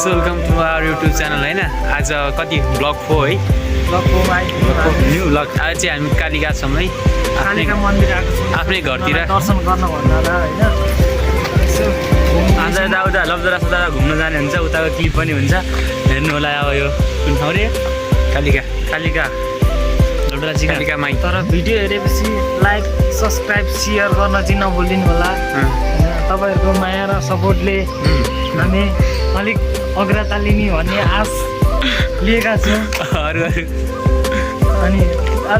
Guys welcome to our YouTube channel हैन आज कति ब्लग 4 है ब्लग 4 मा न्यू ब्लग आज चाहिँ हामी कालिका छौँ है कालिका मन्दिर आएको छौँ आफ्नै घरतिर दर्शन गर्न भन्दा हैन आज दाउदा लब्जरा सदरा घुम्न जाने हुन्छ उताको क्लिप पनि हुन्छ हेर्नु होला अब यो कुन ठाउँ रे कालिका कालिका लब्जरा चाहिँ कालिका माई तर भिडियो हेरेपछि लाइक सब्स्क्राइब सेयर गर्न चाहिँ नभुलिनु होला तपाईहरुको माया र सपोर्टले हामी अलिक अग्रता लिने भन्ने आश लिएका छौँ अनि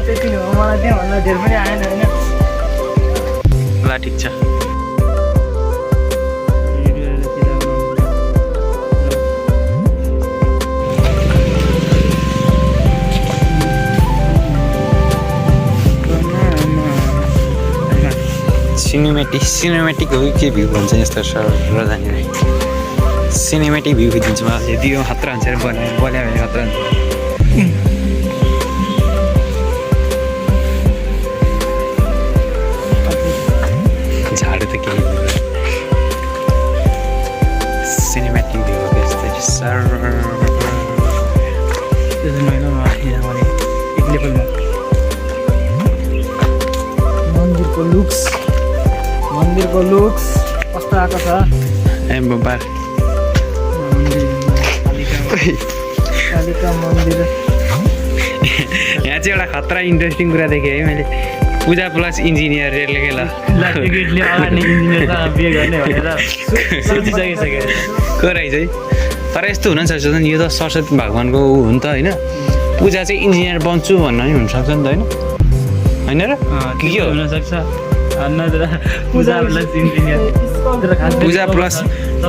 त्यति हो मलाई त्यहाँभन्दा धेर पनि आएन हैन ल ठिक छ सिनेमेटिक हो के भ्यू भन्छ यस्तो रजानी सिनेमेटिक भ्यू दिन्छु म यदि यो खतरा हुन्छ बोल्या भने खतरा हुन्छ झाडु त केही सिनेमेटिक भ्यू हो यस्तो सर एक लेभलमा मन्दिरको लुक्स कस्तो आएको छ ए बब्बार कालिका मन्दिर यहाँ चाहिँ एउटा खतरा इन्ट्रेस्टिङ कुरा देखेँ है मैले पूजा प्लस इन्जिनियर लेखेँ ल बिहे गर्ने भनेर सोचिसकिसक्यो को रहेछ है तर यस्तो हुन सक्छ नि यो त सरस्वती भगवान्को ऊ हो नि त होइन पूजा चाहिँ इन्जिनियर बन्छु भन्न नि हुनसक्छ नि त होइन र के हो हुनसक्छ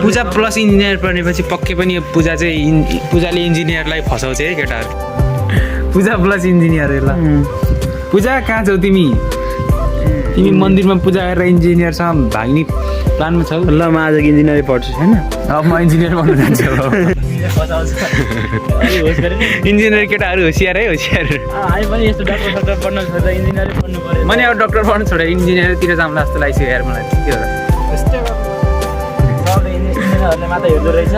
पूजा प्लस इन्जिनियर पढ्नेपछि पक्कै पनि यो पूजा चाहिँ पूजाले इन्जिनियरलाई फसाउँछ है केटाहरू पूजा प्लस इन्जिनियर ल पूजा कहाँ छौ तिमी मन्दिरमा पूजा गरेर इन्जिनियरसँग भाग्ने प्लानमा छौ ल म आज इन्जिनियरै पढ्छु हैन अब म इन्जिनियर बन्न जान्छु इन्जिनियर केटाहरू होसियार है होसियार हामी पनि यस्तो डाक्टर पढ्न छोड्दा इन्जिनियरै पढ्नु पर्यो मैले अब डक्टर पढ्नु छोडेर इन्जिनियरतिर जाउँला जस्तो लाग्छ यार मलाई के हो र त्यस्तै गर्नु इन्जिनियरहरूले मात्र हेर्दो रहेछ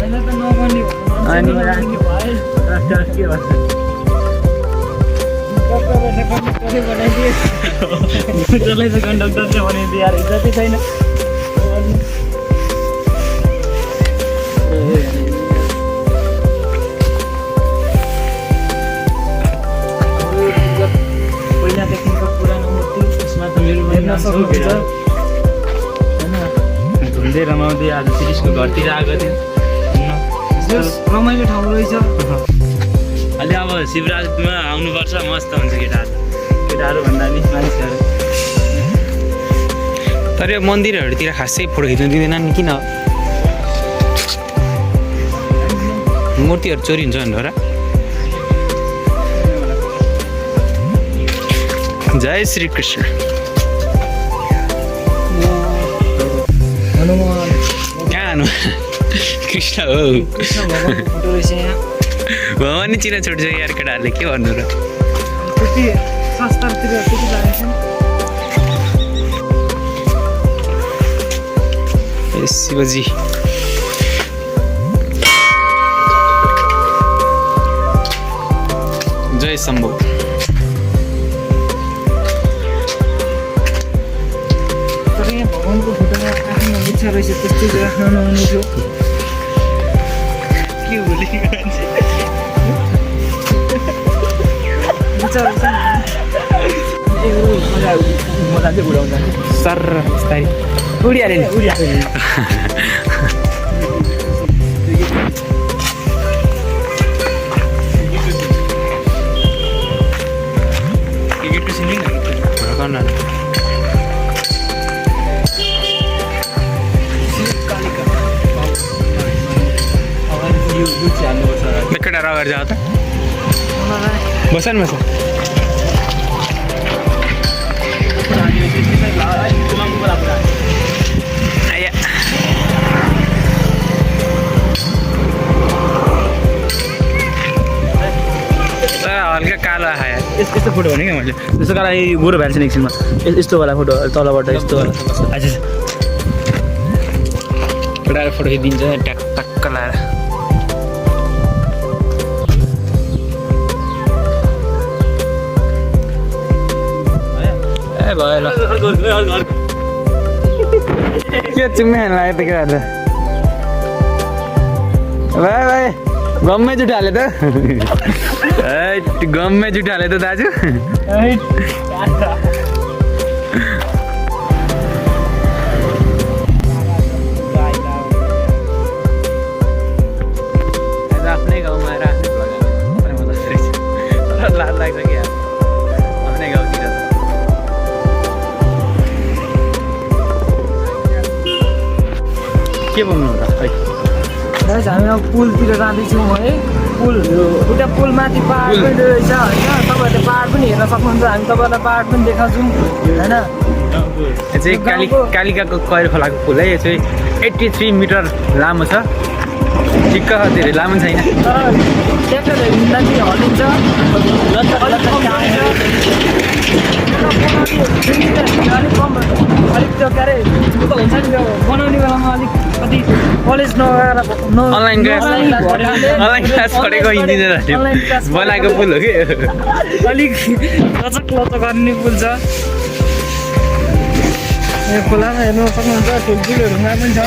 होइन त नबन्ने अनि के भयो के भन्छ कन्डक्टर चाहिँ बनाइदिए यार इज्जतै छैन पहिलादेखिको पुरानो मूर्ति त्यसमा त मेरो हेर्न सक्नुहुन्छ होइन घुम्दै रमाउँदै आज शिरीषको घरतिर आएको थियो रमाइलो ठाउँ रहेछ अलि अब शिवराजमा आउनुपर्छ मस्त हुन्छ केटाहरू भन्दा नि मानिसहरू तर यो मन्दिरहरूतिर खासै फोटो खिच्नु दिँदैन नि किन मूर्तिहरू चोरी हुन्छ भनेर जय श्री कृष्ण हनुमान कहाँ हनुमान कृष्ण हो कृष्ण भगवानको फोटो रहेछ यहाँ भगवान नि चिना छोड्छ यार केटाहरूले के भन्नु र त्यति शास्त्रतिर त्यति लागेको ए शिवजी जय शम्भु तर यहाँ भगवानको फोटोमा आफ्नो इच्छा रहेछ त्यस्तै राख्न नहुने थियो के बोलेको मान्छे इच्छा रहेछ म जान्छु उडाउँदा सर बिस्तारै उडिहाल्यो नि केटाहरू अगाडि जाऊ त बसन बस हल्का कालो आयो यस्तो फोटो भने क्या मैले जस्तो काला गोरो भ्यान्छ नि एकछिनमा यस्तो वाला फोटो तलबाट यस्तो वाला अच्छा केटाहरू फोटो खिचिदिन्छ ट्याक टक्क लाएर ए भयो ल के चुम्मे खानु लाग्यो त केटाहरू भाइ भाइ गममै जुठो हाले त गममै जुठो हाले त दाजु आफ्नै गाउँमा आएर आफ्नै प्लग म जस्तै रहेछ तर लाज लाग्छ कि आफ्नै गाउँतिर के बोल्नु र खै हामी अब पुलतिर जाँदैछौँ है पुल एउटा पुल माथि पाहाड पनि रहेछ होइन तपाईँहरूले पाहाड पनि हेर्न सक्नुहुन्छ हामी तपाईँहरूलाई पाहाड पनि देखाउँछौँ होइन यो चाहिँ कालिकाको कैर खोलाको पुल है यो चाहिँ 83 मिटर लामो छ ठिक्क धेरै लामो छैन तर ट्र्याक्टरहरू हिँड्दा चाहिँ हल्लिन्छ अलिक कम अलिक त्यो के अरे हुन्छ नि त्यो बनाउने बेलामा अलिक कति कलेज नगएर अनलाइन क्लास पढेको इन्जिनियरहरूले बनाएको पुल हो कि अलिक लचक गर्ने पुल छ यो खोलामा हेर्नु सक्नुहुन्छ ठुल्ठुलोहरूमा पनि छ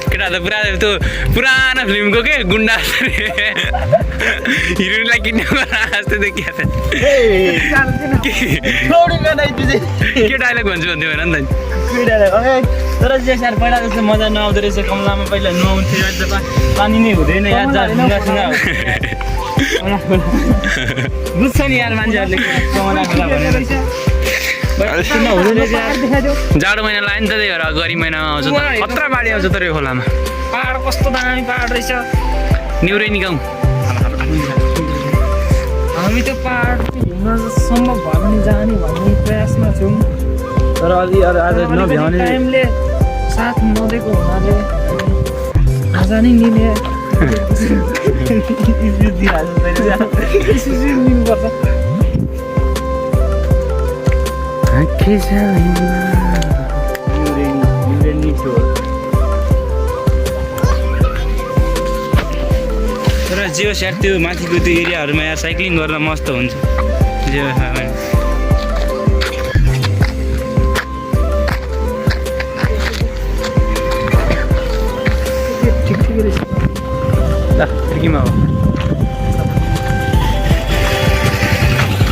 केटा त पुरा त्यो पुरानो फिल्मको के गुन्डा हिरोइनलाई किन्ने जस्तो देखिया त के डाइलग भन्छु भन्थ्यो होइन नि त तर चाहिँ पहिला जस्तो मजा नआउँदो रहेछ कमलामा पहिला नुहाउँथ्यो अहिले त पानी नै हुँदैन याद बुझ्छ नि यार मान्छेहरूले कमला खोला भनेर जाडो महिना लाग्यो नि त त्यही भएर गर्मी महिनामा आउँछ त खतरा बाढी आउँछ तर यो खोलामा पाहाड कस्तो दामी पाहाड रहेछ न्युरेनी गाउँ हामी त्यो पाहाड हिँड्न सम्भव भयो भने जाने भन्ने प्रयासमा छौँ तर अलि आज नभ्याउने टाइमले साथ नदिएको हुनाले आज नै लिने लिनुपर्छ तर जियो स्याट त्यो माथिको त्यो एरियाहरूमा यहाँ साइक्लिङ गर्न मस्त हुन्छ जियो खिड्कीमा हो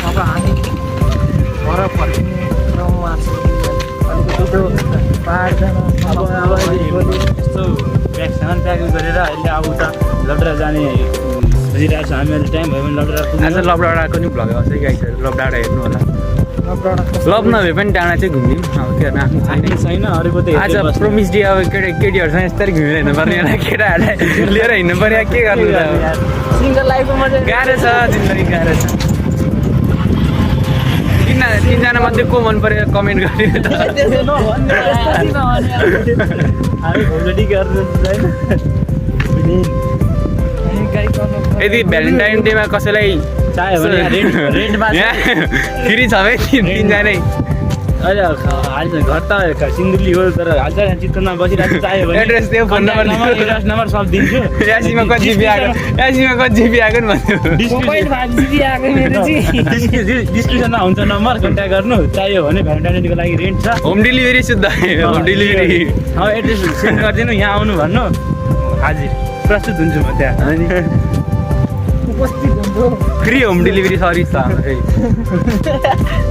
अब हामी घर फर्किने क्रममा छौँ अलिकति त्यो पाहाड जान यस्तो प्याक गरेर अहिले अब उता लड्रा जाने खोजिरहेको छ हामी अहिले टाइम भयो भने लड्रा आज लबडाडाको नि भ्लग आउँछ कि गाइस लबडाडा हेर्नु होला लब नभए पनि डाँडा चाहिँ घुम्यौँ अब के गर्नु आफ्नो छैन अरूको त आज प्रोमिस डे अब केटीहरूसँग यस्तरी घुमेर हिँड्नु पर्ने होला केटाहरूलाई लिएर हिँड्नु पर्यो के गर्नु त सिङ्गल लाइफको मजा गाह्रो छ जिन्दगी गाह्रो छ तिनजना मध्ये को मन पऱ्यो कमेन्ट गरिदिनु त हामी भोलि गर्नु यदि भ्यालेन्टाइन डेमा कसैलाई चाह्यो भने रेन्टमा फ्री छ है तिनजनै अहिले हाल्छ घर त सिन्धुली हो तर हाल्छ चितवनमा बसिरहेको चाह्यो भने एड्रेस दियो फोन नम्बर सब दिन्छु यासीमा कति जिबी आएको नि भन्यो डिस्क्रिप्सनमा हुन्छ नम्बर कन्ट्याक्ट गर्नु चाहियो भने भ्यालेन्टाइन डेको लागि रेन्ट छ होम डेलिभरी शुद्ध होम डेलिभरी एड्रेस सेन्ड गरिदिनु यहाँ आउनु भन्नु हाजिर प्रस्तुत हुन्छु म त्यहाँ उपस्थित हुन्छु फ्री होम डेलिभरी सर्भिस छ हाम्रो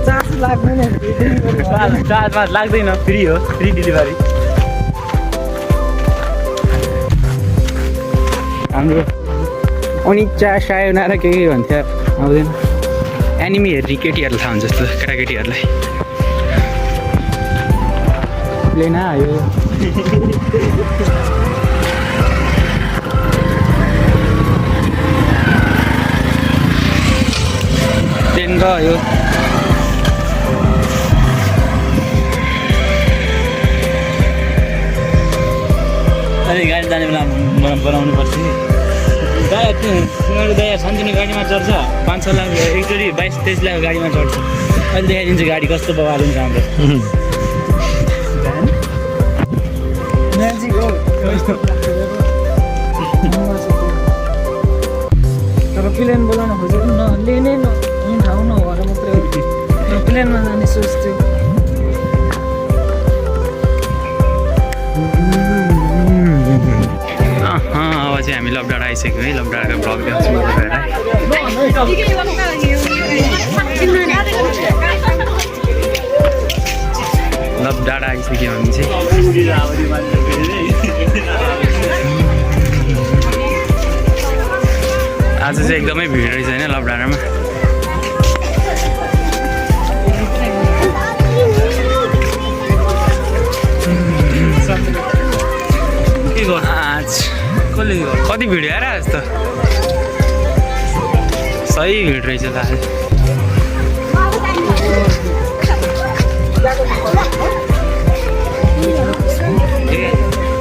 चार्ज लाग्दैन चार्ज लाग्दैन फ्री हो फ्री डेलिभरी हाम्रो अनि सायोना र के भन्थ्यो आउँदैन एनिमी हेर्ने केटीहरूलाई थाहा हुन्छ जस्तो केटाकेटीहरूलाई प्लेन आयो प्लेन गयो अहिले गाडी जाने बेला बनाउनु पर्छ नि दाइ तिमीहरू दाइ सानोतिनो गाडीमा चढ्छ 5-6 लाख एकचोटि 22-23 लाख गाडीमा चढ्छ अहिले देखाइदिन्छु गाडी कस्तो बवाल हुन्छ हाम्रो म्याजिक हो तर प्लेन बोलाउन खोजेको नलिने ठाउँ नभएर मात्रै हो प्लेनमा जाने सोच्थ्यो अब चाहिँ हामी लबडाँडा आइसक्यौँ है लबडाँडाको ब्लग देखाउँछु म तपाईँहरूलाई लबडाँडा आइसक्यौँ हामी चाहिँ आज चाहिँ एकदमै भिड रहेछ होइन लबडाँडामा के गर्नु आज कसले कति भिड आएर आज त सही भिड रहेछ त आज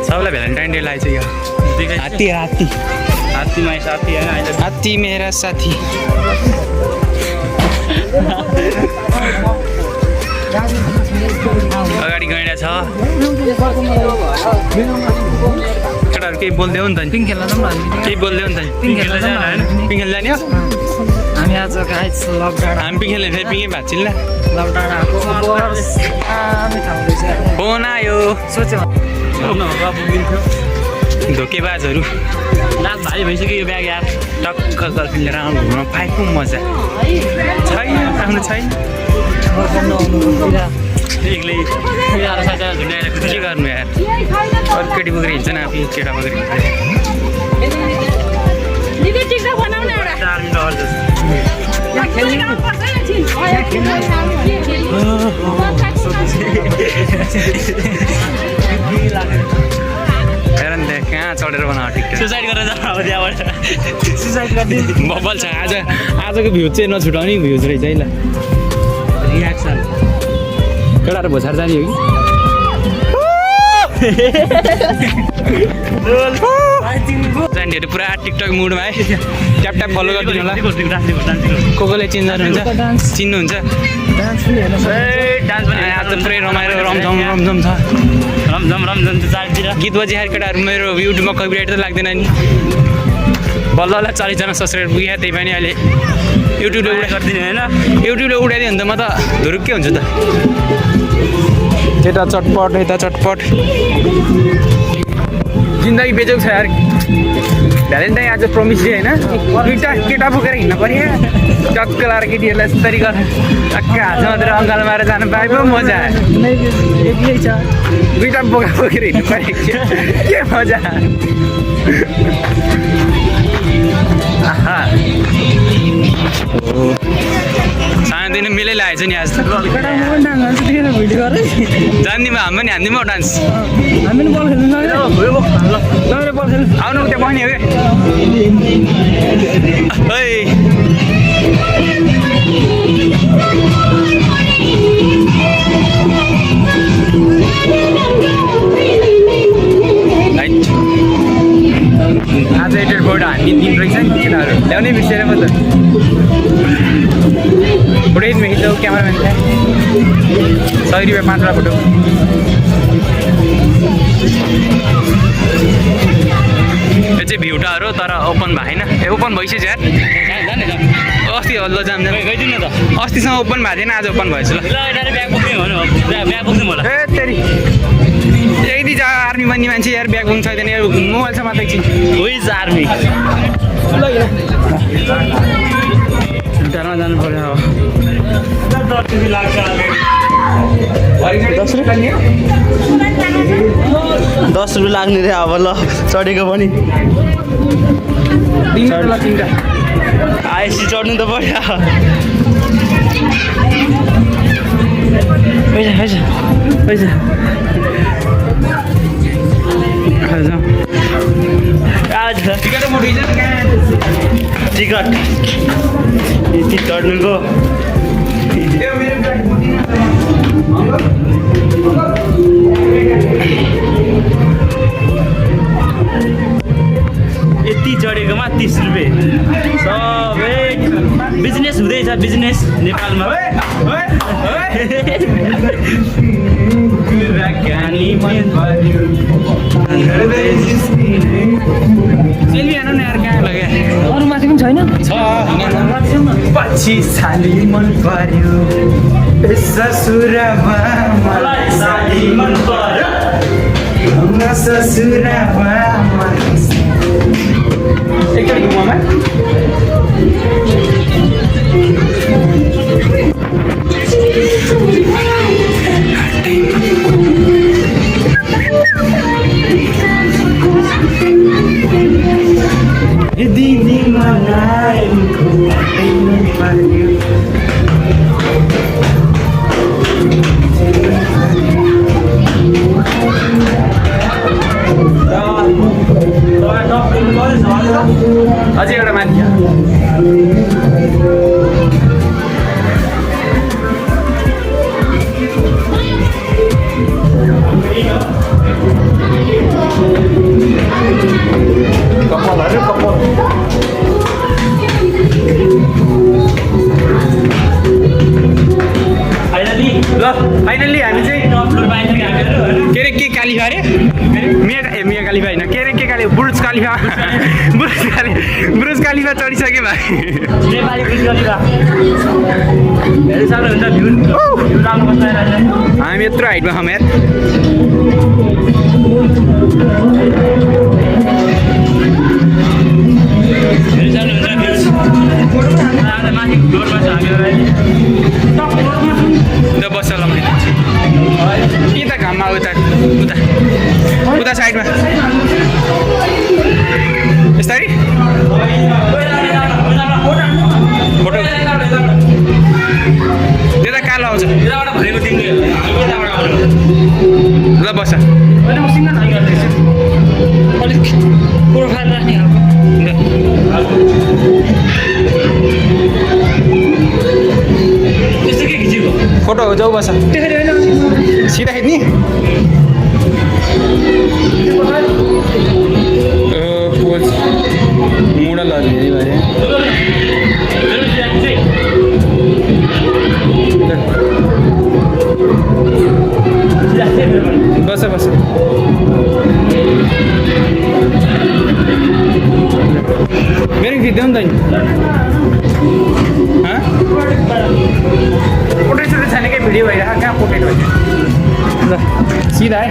सबैलाई भ्यालेन्टाइन डे लाग्छ यो हात्ती हात्ती हात्ती माई साथी होइन अहिले हात्ती मेरा साथी अगाडि गइरहेछ केटाहरू केही बोल्दै हो नि त नि पिङ खेल्न जाऊँ न हामी केही बोल्दै हो नि त नि पिङ खेल्न जाऊँ न पिङ खेल्न जाने हो हामी आज गाइस लबडाँडा हामी पिङ खेल्ने फेरि पिङै भाँच्चिन् ल लबडाँडाको दामी ठाउँ रहेछ फोन आयो सोच्यो धोकेबाजहरू लाज भारी भइसक्यो यो ब्याग यार टक्क गर्लफ्रेन्ड लिएर आउनु घुम्न पाएको मजा छैन आफ्नो छैन एक्लै झुन्डाएर के गर्नु यार अरू केटी बगरी हिँड्छ न आफै केटा बगरी हेर नि त्यहाँ कहाँ चढेर बनाएको ठिक सुसाइड गरेर जाऊ अब त्यहाँबाट सुसाइड गरिदिनु बब्बल छ आजको भ्यू चाहिँ नछुटाउने भ्युज रहेछ है ल रियाक्सन केटाहरू भोसार जाने हो कि जान्डीहरू पुरा टिकटक मुडमा है ट्याप ट्याप फलो गरिदिनु होला कसले चिन्नुहुन्छ चिन्नुहुन्छ डान्स पनि हेर्नु डान्स पनि आज त पुरै रमाइलो रमझम रमझम छ रमझम त चारतिर गीत बजिहाल केटाहरू मेरो युट्युबमा कपिराइट त लाग्दैन नि बल्ल 40जना सब्सक्राइबर पुगेँ त्यही पनि अहिले युट्युबले गरिदिनु होइन युट्युबले उडाइदियो भने त म त धुरुक्कै हुन्छु त यता चटपट यता चटपट जिन्दगी बेचेको छ यार भ्यालेन्टाइन आज प्रमिस डे होइन दुइटा केटा बोकेर हिँड्न पऱ्यो टक्क लाएर केटीहरूलाई यस्तरी गरेर टक्क हातमा मात्रै अङ्गाल मारेर जानु पाए पो मजा एक्लै छ दुइटा बोका बोकेर हिँड्नु पऱ्यो के मजा सानोदेखि मिलै लागेको छ नि आज त जान्दिनँ हामी पनि हान्दिनँ डान्स हामी पनि बल खेल्नु आउनु त्यहाँ बस्ने हो आज एयरपोर्ट हामी दिन रहेछ नि केटाहरू ल्याउनै बिर्सेर म त फोटो खिच्छौ क्यामराम्यानलाई 100 रुपियाँ 5 फोटो यो चाहिँ भ्युटाहरू तर ओपन भएन ए ओपन भइसक्यो यार अस्ति हल्लो जाम गइदिनु न त अस्तिसम्म ओपन भएको थिएन आज ओपन भएछ ल ब्याग बोक्ने भन्नु ब्याग बोक्ने होला ए तेरि यदि आर्मी बन्ने मान्छे यार ब्याग बोक्नु छैन यार मोबाइल छ मात्रै एकछिन हुइज आर्मी टाढामा जानु पर्यो अब 10 रुपियाँ लाग्ने रे अब ल चढेको पनि आएपछि चढ्नु त पर्यो पैसा पैसा पैसा टिकट यति चढ्नुको 30 रुपियाँ सबै बिजनेस हुँदैछ बिजनेस नेपालमा सेल्फी हेर्नु न यार कहाँ लग्यो अरू माथि पनि छैन छ पछि साली मन पर्यो ससुरामा मलाई साली मन पर्यो ससुरामा एकचोटि घुमाउमा दिदी मलाई पर्यो अझै एउटा माथि कपालहरू कपाल फाइनल्ली हामी चाहिँ के अरे के कालिफा अरे मिया कालिफा होइन के अरे के कालिफा बुर्ज कालिफा बुर्ज कालिफा चढिसक्यो भाइ हामी यत्रो हाइटमा छौँ यार बस्छ ल यता घाममा उता उता उता साइडमा यस्तरी फोटो त्यता कालो आउँछ ल बस्छ अलिक प्रोफाइल राख्ने फोटो हो जाऊ बस सिधा खिच्ने मोडल बस बस मेरो खिच्दै नि पोर्ट्रेट सुट्रेट छैन कि भिडियो भइरहेको कहाँ पोर्ट्रेट भइदियो ल सिधा है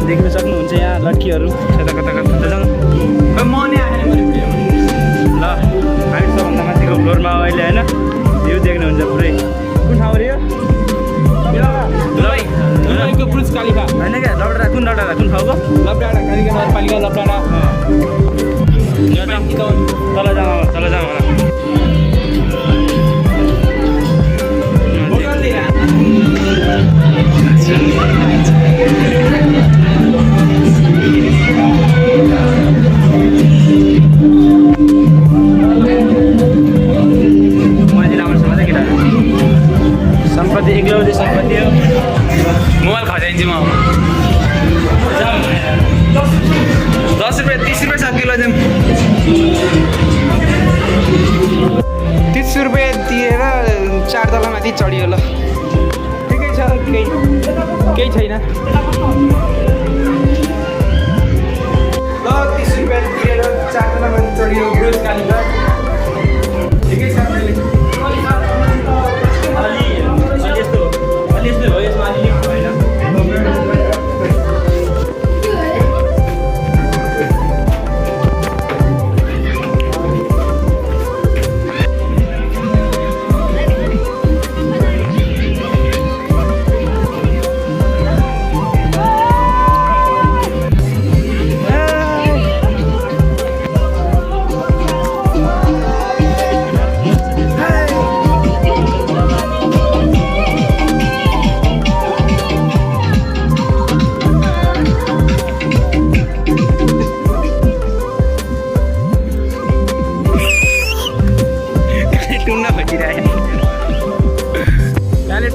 देख्न सक्नुहुन्छ यहाँ लड्कीहरू कता कता कता म नै आएँ ल हामी सबभन्दा माथिको फ्लोरमा हो अहिले होइन भ्यू देख्नुहुन्छ पुरै कुन ठाउँ रे यो बुर्ज कालिफा होइन क्या लबडाँडा कुन ठाउँको लबडाँडा कालिका नगरपालिका लबडाँडा तल जाउँ होला सम्पत्ति एक्लौटी सम्पत्ति हो मोबाइल खजाइन्छु म 10 रुपियाँ 30 रुपियाँ छ किलो चाहिँ 30 रुपियाँ दिएर 4 तलामाथि चढियो ल ठिकै छ केही छैन ल 30 रुपियाँ दिएर 4 तलामाथि चढियो बुर्ज कालिफा ठिकै छ यस्तो हो यसमा अलिअलि होइन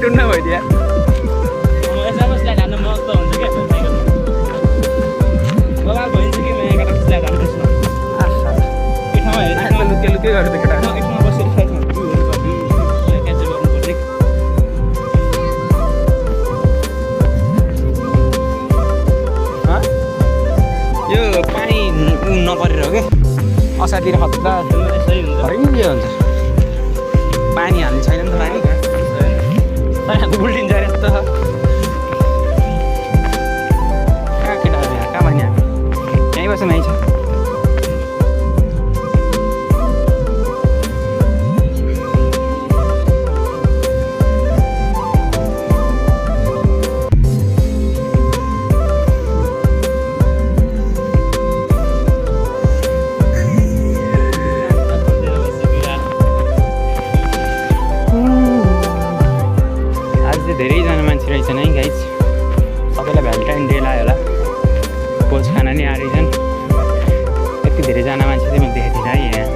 टुन्न भइदियो यसमा बसलाई हाल्नु मस्त हुन्छ क्या साइकलमा बगाल भइन्छ कि म यहाँ के गर्नु त केटा यसमा बसेर खाइदिनु क्यान्सल गर्नुपर्छ यो पानी नपरेर हो क्या असारतिर खत्ता सही हुन्छ हरिङ्गे हुन्छ पानी हाल्ने छैन नि त पानी उल्टिन्छ अरे यस्तो कहाँ केटाहरू यहाँ कहाँ भन्ने हामी यहीँ बस्छौँ यहीँ छ धेरैजना मान्छे रहेछन् है गाइज सबैलाई भ्यालेन्टाइन डे लाग्यो होला भोज खाना नि आएछन् यति धेरैजना मान्छे चाहिँ मैले देखेको थिइनँ है यहाँ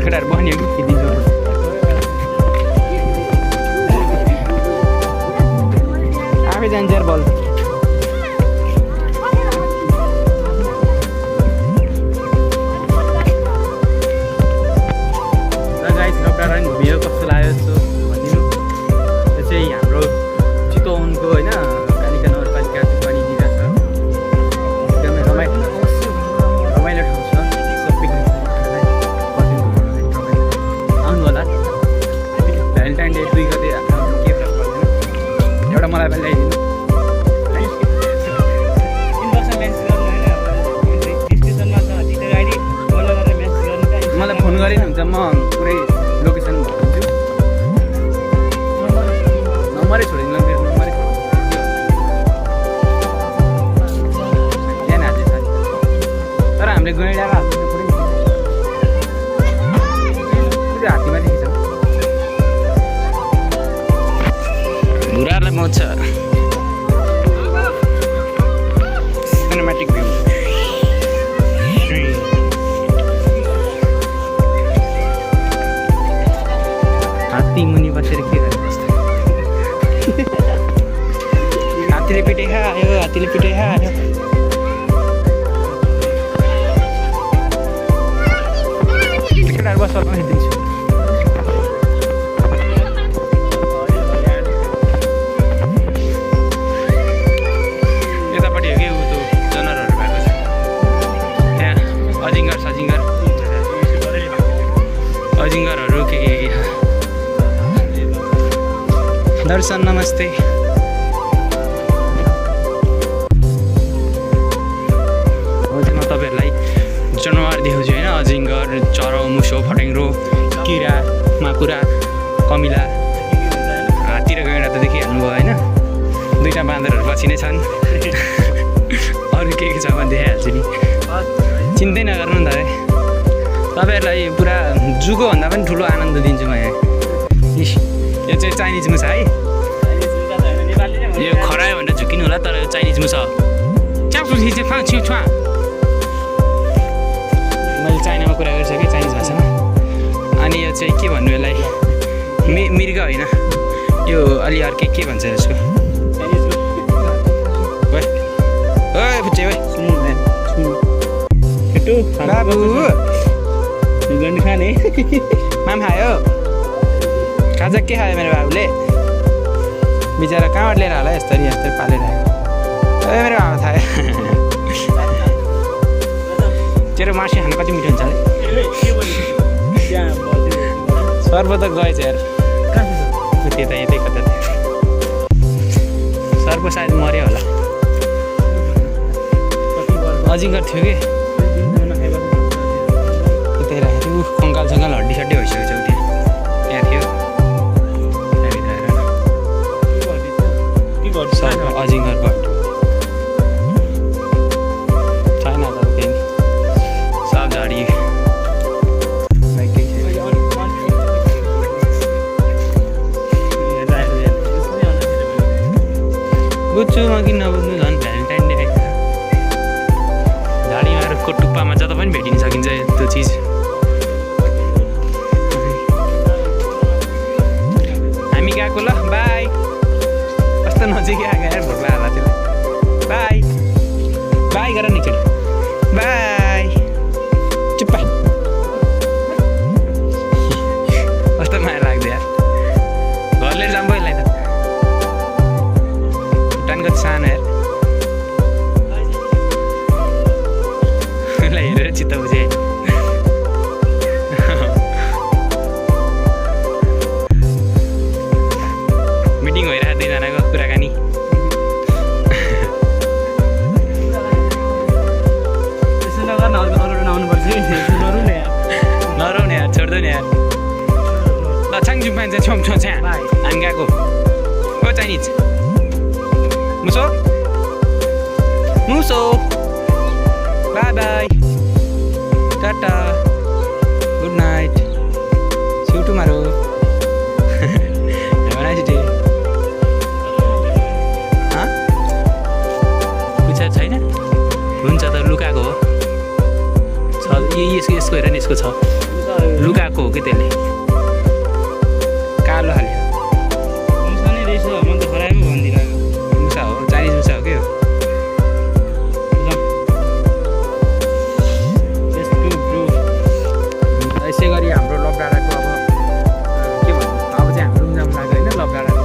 केटाहरू बस्ने हो कि खिचिदिन्छु आफै जान्छ यार बल भिडियो कस्तो लाग्यो यस्तो भनिदिनु यो चाहिँ हाम्रो चितवनको होइन कालिका नगरपालिका पनि दिइरहेको छ एकदमै रमाइलो ठाउँ छ सब पिकनिक आउनु होला भ्यालेन्टाइन डे 2 गते के फरक पर्दैन एउटा मलाई पनि ल्याइदिनु मलाई फोन गरे हुन्छ म पुरै लोकेसन भनिदिन्छु नम्बरै छोडिदिनु मेरो नम्बरै यहाँ हाल्छ तर हामीले गैँडाको हाल्नु पुरै हात्तीमा देखिन्छ भुराहरूलाई मौज छ सिनेमेटिक भ्यू हात्ती मुनि बसेर के गर्नु जस्तो हात्तीले पिटे खायो हात्तीले पिटे खायो केटाहरू बस दिन्छु यतापट्टि हो कि ऊ त्यो जनावरहरू भएको छ त्यहाँ अजिङ्गर सजिङ्गर अजिङ्गरहरू के दर्शन नमस्ते हो चाहिँ म तपाईँहरूलाई जनावर देखाउँछु होइन अजिङ्गर चरो मुसो फट्याङ्ग्रो किरा माकुरा कमिला हात्ती र गैँडा त देखिहाल्नुभयो होइन दुईवटा बाँदरहरू पछि नै छन् अरू के छ भने देखाइहाल्छु नि चिन्तै नगर्नु नि त है तपाईँहरूलाई पुरा जुको भन्दा पनि ठुलो आनन्द दिन्छु म यहाँ यो चाहिँ चाइनिज मुसा है यो खरायो भनेर झुकिनु होला तर यो चाइनिज मुसा हो मैले चाइनामा कुरा गरिसकेँ चाइनिज भाषामा अनि यो चाहिँ के भन्नु यसलाई मृग होइन यो अलि अर्कै के भन्छ यसको ओए फुच्चे ओए बाबु खाने माम खायो खाजा के खायो मेरो बाबुले बिचरा कहाँबाट लिएर होला यस्तरी यस्तरी पालेर आयो ए मेरो बाबा थाहा तेरो मासु खानु कति मिठो हुन्छ अरे सर्व त गएछ यार त्यता यतै कता सर्व सायद मऱ्यो होला अजिङ्गर थियो कि त्यही राखेको थियो कङ्कालसँगाल हड्डी सड्डी भइसकेको छ त्यहाँ थियो अजिङ्गर बट छैन त केही सब झाडी बुझ्छु म किन नबुझ्नु झन् भ्यालेन्टाइन डे आएको झाडीमा रुखको टुप्पामा जता पनि भेटिन सकिन्छ त्यो चिज हामी गएको ल बाई कस्तो नजिकै आएको यार भोक लाग्ला त्यसलाई बाई बाई गर नि केटा बाई चुप्पा कस्तो माया लाग्दै यार घर लिएर जाऊँ यसलाई त भुटान कति सानो यार यसलाई हेरेर चित्त बुझेँ मिटिङ भइरहेको दुईजनाको कुराकानी नराउने यार छोड्दैन यार ल छाङजुङ पाइन्छ छौँ छौँ छ्या हामी गएको ओ चाइनिज मुसो मुसो bye bye tata good night see you tomorrow have a nice day छैन हुन्छ त लुकाको हो छ यसको हेर नि यसको छ लुकाको हो कि त्यसले कालो खाले मुसा नै रहेछ म त खराबै भनिदिरहेको मुसा हो चाइनिज मुसा हो के हो यसै गरी हाम्रो लबडाँडाको अब के भन्नु अब चाहिँ हाम्रो रुम जाम लाग्यो होइन लबडाँडाको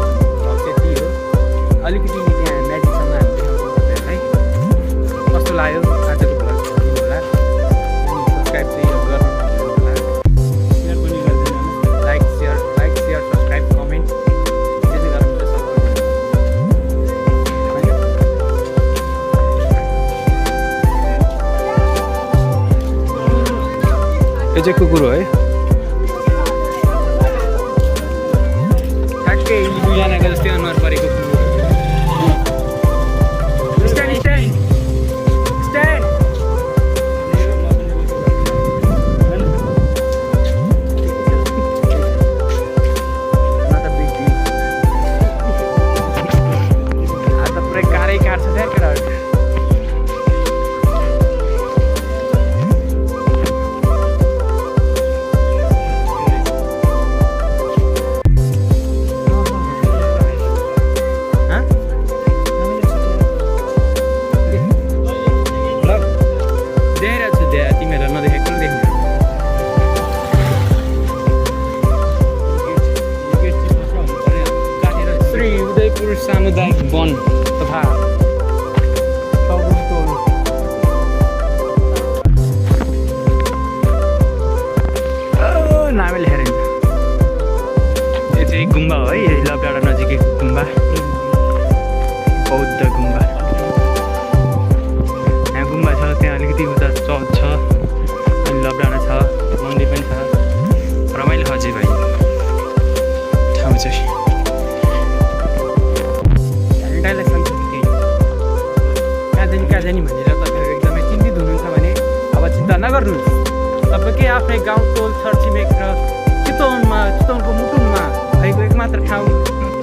अब त्यति हो अलिकति त्यहाँ म्याजिकसँग हामी देखाउँछौँ है कस्तो लाग्यो आजको भ्लग होला सब्सक्राइब चाहिँ गर्नु होला सेयर पनि गर्दैन लाइक सेयर सब्सक्राइब कमेन्ट त्यसै गरेर चाहिँ सपोर्ट होइन यो चाहिँ कुकुर हो है ठ्याक्कै दुईजनाको जस्तै अनुहार परेको कुकुर stand stand stand not a big deal. आज त पुरै गाह्रै काट्छ त्यहाँ केटाहरू देखेर छु त्यहाँ तिमीहरूलाई नदेखेको पनि देख्नु श्री उदयपुर सामुदायिक वन तथा नामै लेखेर हिँड्छ यो चाहिँ गुम्बा हो है यो लबडाँडा नजिकै गुम्बा बौद्ध गुम्बा यहाँ गुम्बा छ त्यहाँ अलिकति उता चर्च छ अनि लबडाँडा छ मन्दिर पनि छ रमाइलो छ चाहिँ भाइ ठाउँ चाहिँ डाइलेक्ट छ केही कहाँ जाने भनेर तपाईँहरू एकदमै चिन्तित हुनुहुन्छ भने अब चिन्ता नगर्नुहोस् तपाईँकै आफ्नै गाउँ टोल छरछिमेक र चितवनको मुटुङमा भएको एकमात्र ठाउँ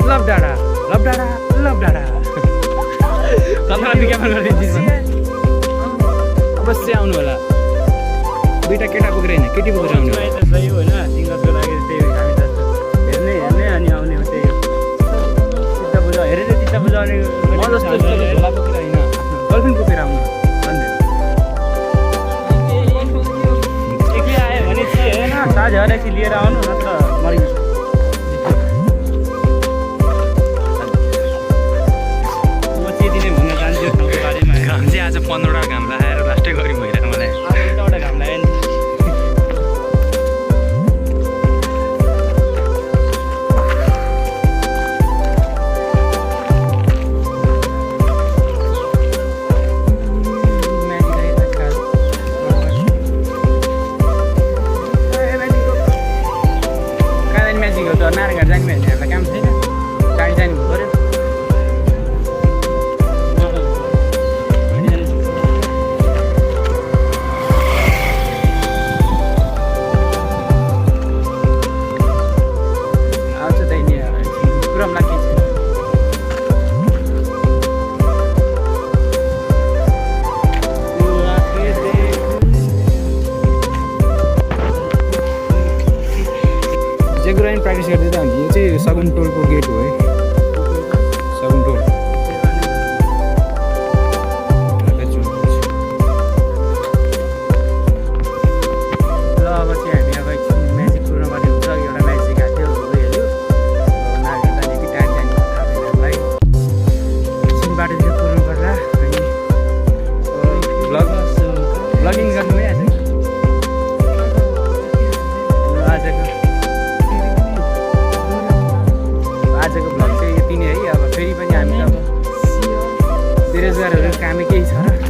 लबडाँडा लबडाँडा लबडाँडा तपाईँलाई विज्ञापन गरिदिन्छु अवश्य आउनु होला दुईवटा केटा बोकेर होइन केटी बोकेर आउनु होला त सही होइन सिङ्गर्सको लागि त्यही हो हामी त हेर्ने अनि आउने हो त्यही हो चित्त बुझाउ हेरेर चित्त बुझाउने म जस्तो झोला बोकेर होइन गर्लफ्रेन्ड बोकेर आउनु एक्लै आयो भने चाहिँ होइन साझाहरूलाई लिएर आउनु नत्र मरिन्छ म चेतिने भन्न चाहन्छु ठाउँको बारेमा घाम चाहिँ आज 15वटा घाम लगाएर लास्टै गरी भइरहेको मलाई एउटा घाम लाग्यो नि नारायणघाट जाने भनेहरूलाई काम छैन गाडी जाने हुनु पऱ्यो आउँछ त नि कुरामा लाग्छ जे कुरा पनि प्र्याक्टिस गर्दै त हामी यो चाहिँ सगुन टोलको गेट हो है सगुन टोल भ्लगिङ गर्नु भइहाल्छ आजको भ्लग चाहिँ यति नै है अब फेरि पनि हामी त अब बेरोजगारहरू कामै केही छ र